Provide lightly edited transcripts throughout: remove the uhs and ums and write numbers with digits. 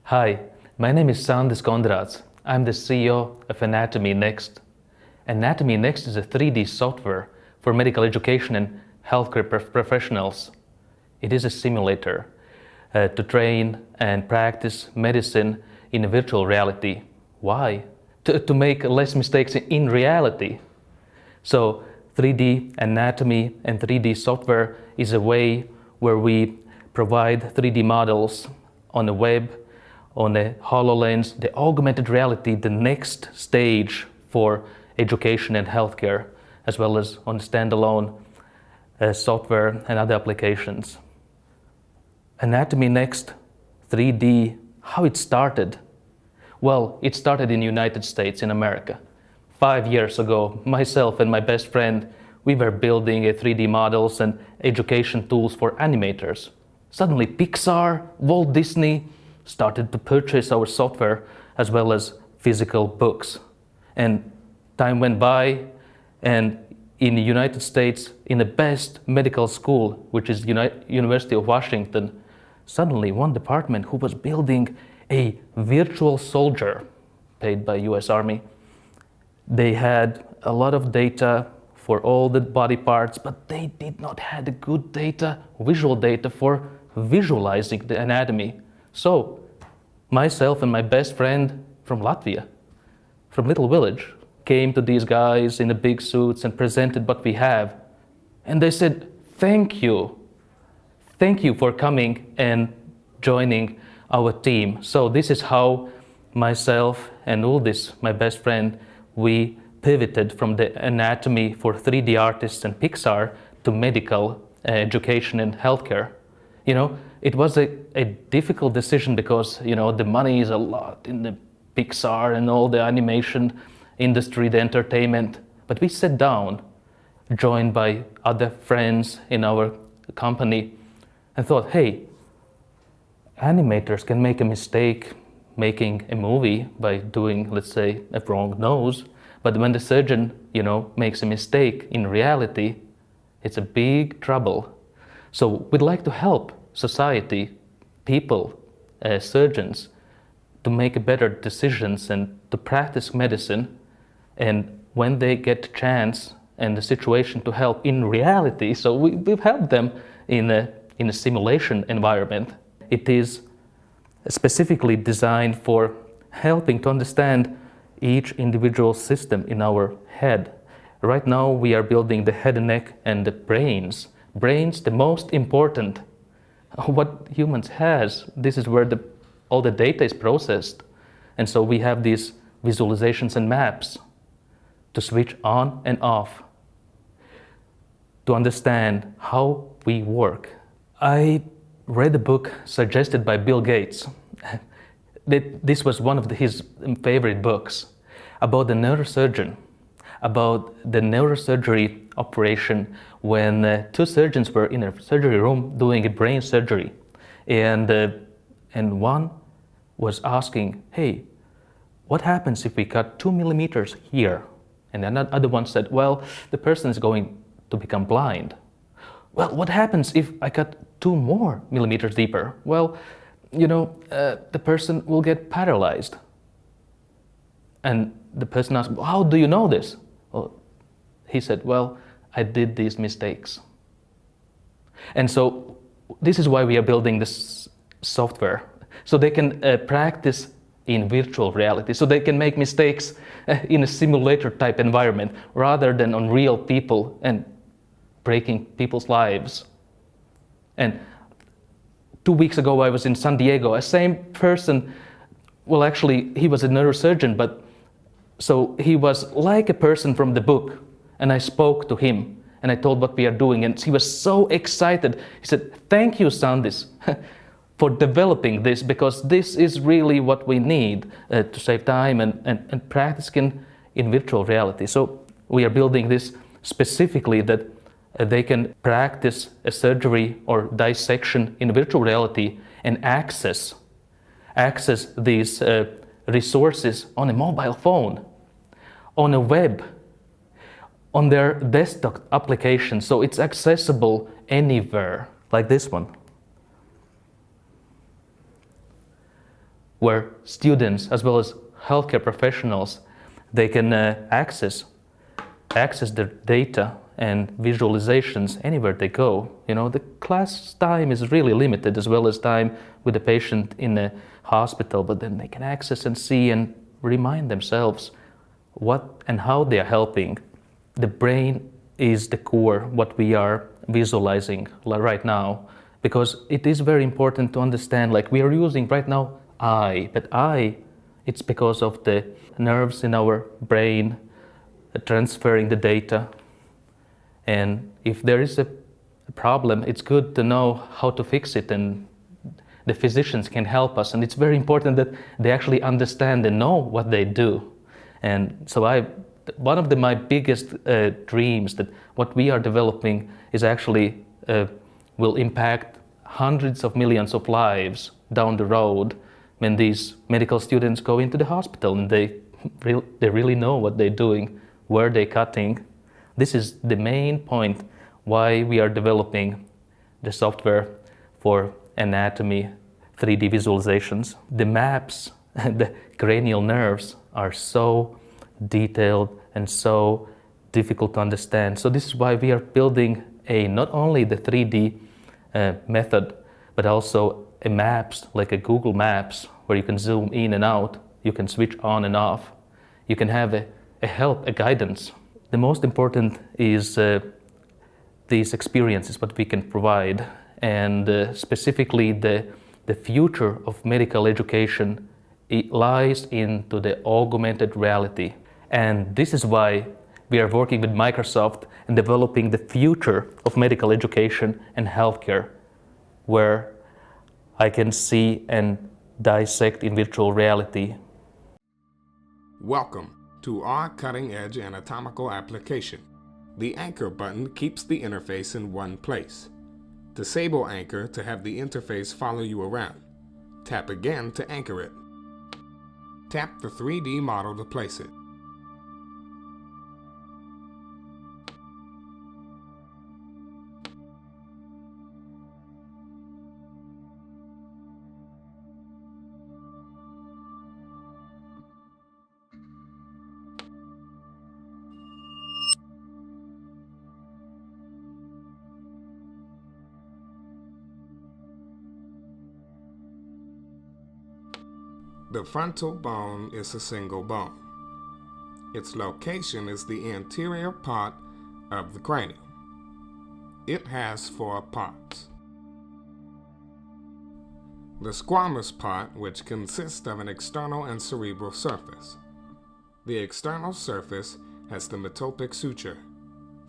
Hi, my name is Sandis Konrāds. I'm the CEO of Anatomy Next. Anatomy Next is a 3D software for medical education and healthcare professionals. It is a simulator to train and practice medicine in virtual reality. Why? To make less mistakes in reality. So 3D anatomy and 3D software is a way where we provide 3D models on the web, on the HoloLens, the augmented reality, the next stage for education and healthcare, as well as on standalone software and other applications. Anatomy Next 3D, how it started? Well, it started in the United States, in America. 5 years ago, myself and my best friend, we were building 3D models and education tools for animators. Suddenly Pixar, Walt Disney started to purchase our software as well as physical books. And time went by, and in the United States, in the best medical school, which is University of Washington, suddenly one department who was building a virtual soldier paid by US Army, they had a lot of data for all the body parts, but they did not have the good data, visual data for visualizing the anatomy. So myself and my best friend from Latvia, from little village, came to these guys in the big suits and presented what we have. And they said, thank you for coming and joining our team. So this is how myself and Uldis, my best friend, we pivoted from the anatomy for 3D artists and Pixar to medical education and healthcare. You know, it was a difficult decision because, you know, the money is a lot in the Pixar and all the animation industry, the entertainment. But we sat down, joined by other friends in our company, and thought, hey, animators can make a mistake making a movie by doing, let's say, a wrong nose. But when the surgeon, you know, makes a mistake in reality, it's a big trouble. So we'd like to help society, people, surgeons, to make better decisions and to practice medicine. And when they get a chance and the situation to help in reality, so we've helped them in a simulation environment. It is specifically designed for helping to understand each individual system in our head. Right now we are building the head and neck and the brains. Brains, the most important, what humans has. This is where all the data is processed. And so we have these visualizations and maps to switch on and off, to understand how we work. I read a book suggested by Bill Gates. This was one of his favorite books about the neurosurgeon, about the neurosurgery operation when two surgeons were in a surgery room doing a brain surgery. And one was asking, hey, what happens if we cut 2 millimeters here? And another one said, well, the person is going to become blind. Well, what happens if I cut 2 more millimeters deeper? Well, you know, the person will get paralyzed. And the person asked, how do you know this? Well, he said, well, I did these mistakes. And so this is why we are building this software, so they can practice in virtual reality, so they can make mistakes in a simulator type environment rather than on real people and breaking people's lives. And 2 weeks ago I was in San Diego, a same person, well actually he was a neurosurgeon, but so he was like a person from the book, and I spoke to him and I told what we are doing, and he was so excited. He said, thank you, Sandis, for developing this, because this is really what we need to save time and practice in virtual reality. So we are building this specifically that they can practice a surgery or dissection in virtual reality and access these resources on a mobile phone, on a web, on their desktop application, so it's accessible anywhere, like this one. where students as well as healthcare professionals, they can access the data and visualizations anywhere they go. The class time is really limited, as well as time with the patient in a hospital, but then they can access and see and remind themselves what and how they are helping. The brain is the core, what we are visualizing right now, because it is very important to understand, like we are using right now eye, but eye, it's because of the nerves in our brain transferring the data. And if there is a problem, it's good to know how to fix it, and the physicians can help us. And it's very important that they actually understand and know what they do. And so one of my biggest dreams, that what we are developing is actually will impact hundreds of millions of lives down the road when these medical students go into the hospital and they really know what they're doing, where they're cutting. This is the main point why we are developing the software for anatomy 3D visualizations. The maps, the cranial nerves are so detailed and so difficult to understand. So this is why we are building not only the 3D method, but also a maps, like a Google Maps, where you can zoom in and out, you can switch on and off, you can have a help, a guidance. The most important is these experiences, what we can provide, and specifically the future of medical education, it lies into the augmented reality. And this is why we are working with Microsoft and developing the future of medical education and healthcare, where I can see and dissect in virtual reality. Welcome to our cutting-edge anatomical application. The anchor button keeps the interface in one place. Disable anchor to have the interface follow you around. Tap again to anchor it. Tap the 3D model to place it. The frontal bone is a single bone. Its location is the anterior part of the cranium. It has 4 parts. The squamous part, which consists of an external and cerebral surface. The external surface has the metopic suture,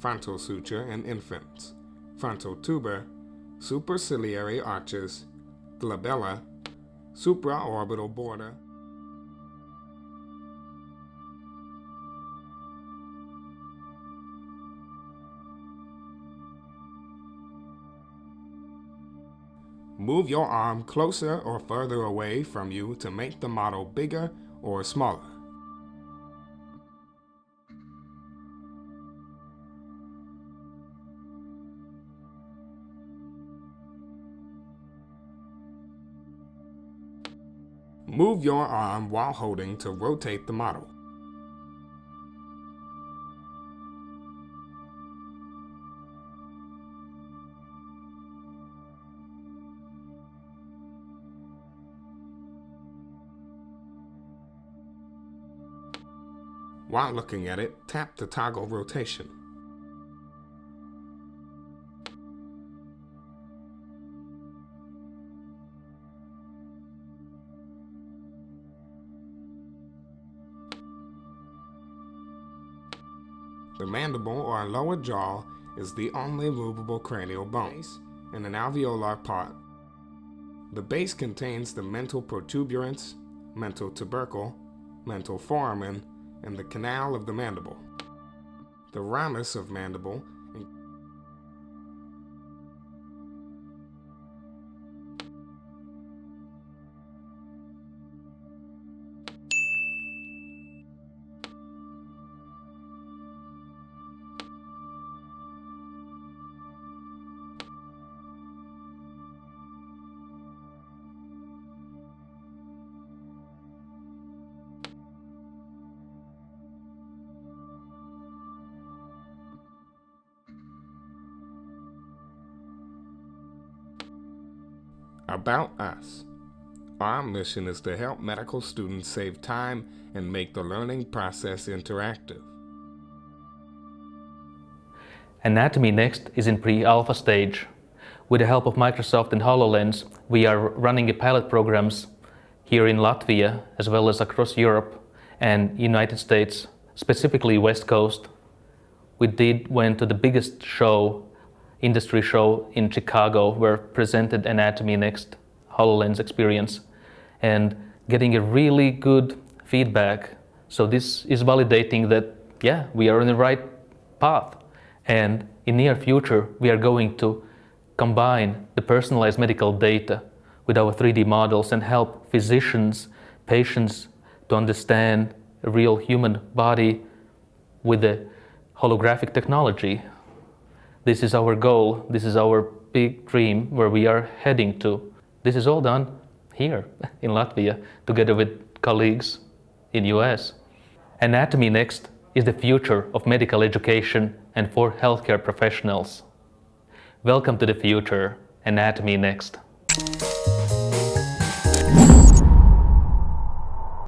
frontal suture in infants, frontal tuber, superciliary arches, glabella, supraorbital border, Move your arm closer or further away from you to make the model bigger or smaller. Move your arm while holding to rotate the model. While looking at it, tap the toggle rotation. The mandible or lower jaw is the only movable cranial bone, and an alveolar part. The base contains the mental protuberance, mental tubercle, mental foramen, and the canal of the mandible. The ramus of mandible About us. Our mission is to help medical students save time and make the learning process interactive. Anatomy Next is in pre-alpha stage. With the help of Microsoft and HoloLens, we are running pilot programs here in Latvia, as well as across Europe and United States, specifically West Coast. We went to the biggest industry show in Chicago, where presented Anatomy Next HoloLens experience, and getting a really good feedback. So this is validating that, yeah, we are on the right path. And in near future, we are going to combine the personalized medical data with our 3D models and help physicians, patients to understand a real human body with the holographic technology. This is our goal. This is our big dream where we are heading to. This is all done here in Latvia, together with colleagues in US. Anatomy Next is the future of medical education and for healthcare professionals. Welcome to the future, Anatomy Next.